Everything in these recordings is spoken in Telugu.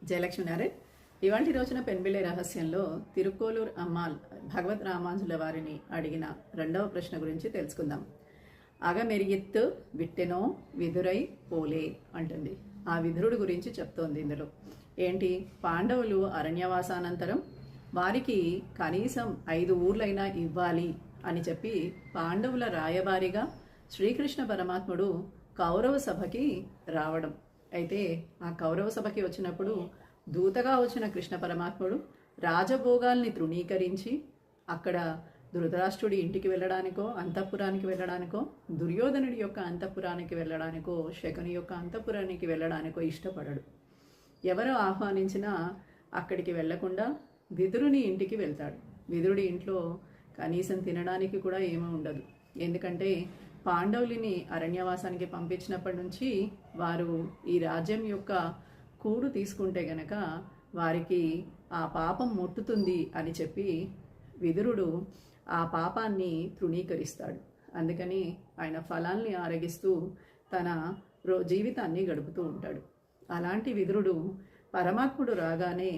జయలక్ష్మి నారాయణ్. ఇవాంటి రోజున పెన్బిళ్ళే రహస్యంలో తిరుక్కోలూరు అమ్మాల్ భగవద్ రామాంజుల వారిని అడిగిన రెండవ ప్రశ్న గురించి తెలుసుకుందాం. అగమెరిగిత్తు విట్టెనో విదురై పోలే అంటుంది. ఆ విదురుడు గురించి చెప్తోంది ఇందులో. ఏంటి, పాండవులు అరణ్యవాసానంతరం వారికి కనీసం 5 ఊర్లైనా ఇవ్వాలి అని చెప్పి పాండవుల రాయబారిగా శ్రీకృష్ణ పరమాత్ముడు కౌరవ సభకి రావడం. అయితే ఆ కౌరవ సభకి వచ్చినప్పుడు దూతగా వచ్చిన కృష్ణ పరమాత్ముడు రాజభోగాల్ని తృణీకరించి అక్కడ ధృతరాష్ట్రుడి ఇంటికి వెళ్ళడానికో, అంతఃపురానికి వెళ్ళడానికో, దుర్యోధనుడి యొక్క అంతఃపురానికి వెళ్ళడానికో, శకుని యొక్క అంతఃపురానికి వెళ్ళడానికో ఇష్టపడడు. ఎవరు ఆహ్వానించినా అక్కడికి వెళ్లకుండా విదురుని ఇంటికి వెళ్తాడు. విదురుడి ఇంట్లో కనీసం తినడానికి కూడా ఏమీ ఉండదు. ఎందుకంటే పాండవులని అరణ్యవాసానికి పంపించినప్పటి నుంచి వారు ఈ రాజ్యం యొక్క కూడు తీసుకుంటే గనక వారికి ఆ పాపం ముట్టుతుంది అని చెప్పి విదురుడు ఆ పాపాన్ని తృణీకరిస్తాడు. అందుకని ఆయన ఫలాల్ని ఆరగిస్తూ తన జీవితాన్ని గడుపుతూ ఉంటాడు. అలాంటి విదురుడు పరమాత్ముడు రాగానే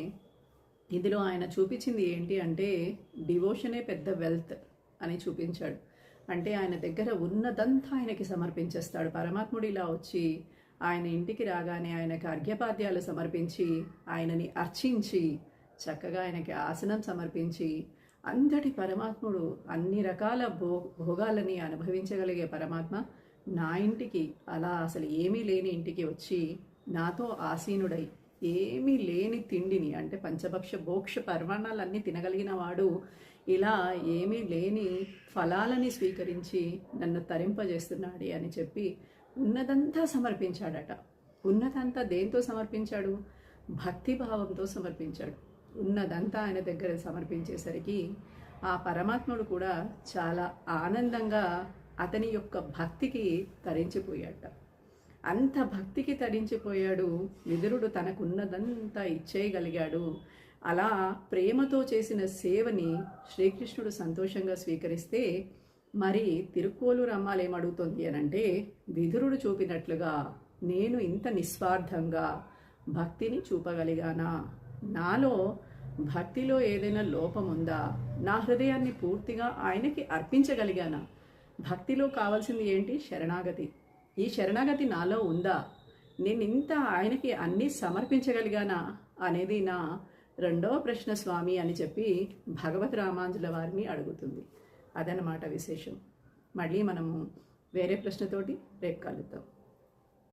ఇందులో ఆయన చూపించింది ఏంటి అంటే డివోషనే పెద్ద వెల్త్ అని చూపించాడు. అంటే ఆయన దగ్గర ఉన్నదంతా ఆయనకి సమర్పించేస్తాడు. పరమాత్ముడు ఇలా వచ్చి ఆయన ఇంటికి రాగానే ఆయనకి అర్ఘ్యపాద్యాలు సమర్పించి ఆయనని అర్చించి చక్కగా ఆయనకి ఆసనం సమర్పించి అంతటి పరమాత్ముడు అన్ని రకాల భోగాలని అనుభవించగలిగే పరమాత్మ నా ఇంటికి అలా అసలు ఏమీ లేని ఇంటికి వచ్చి నాతో ఆసీనుడై ఏమీ లేని తిండిని అంటే పంచభక్ష భోక్ష పర్వణాలన్నీ తినగలిగిన వాడు ఇలా ఏమీ లేని ఫలాలని స్వీకరించి నన్ను తరింపజేస్తున్నాడు అని చెప్పి ఉన్నదంతా సమర్పించాడట. ఉన్నదంతా దేంతో సమర్పించాడు? భక్తిభావంతో సమర్పించాడు. ఉన్నదంతా ఆయన దగ్గర సమర్పించేసరికి ఆ పరమాత్ముడు కూడా చాలా ఆనందంగా అతని యొక్క భక్తికి తరించిపోయాట. అంత భక్తికి తరించిపోయాడు. విదురుడు తనకున్నదంతా ఇచ్చేయగలిగాడు. అలా ప్రేమతో చేసిన సేవని శ్రీకృష్ణుడు సంతోషంగా స్వీకరిస్తే మరి తిరుక్కోలూరు అమ్మాలు ఏమడుగుతుంది అనంటే విదురుడు చూపినట్లుగా నేను ఇంత నిస్వార్థంగా భక్తిని చూపగలిగానా? నాలో భక్తిలో ఏదైనా లోపం ఉందా? నా హృదయాన్ని పూర్తిగా ఆయనకి అర్పించగలిగానా? భక్తిలో కావాల్సింది ఏంటి? శరణాగతి. ఈ శరణాగతి నాలో ఉందా? నేను ఇంత ఆయనకి అన్నీ సమర్పించగలిగానా అనేది నా రెండవ ప్రశ్న స్వామి అని చెప్పి భగవద్ రామాంజుల వారిని అడుగుతుంది. అదనమాట విశేషం. మళ్ళీ మనము వేరే ప్రశ్నతోటి రేపు కలుద్దాం.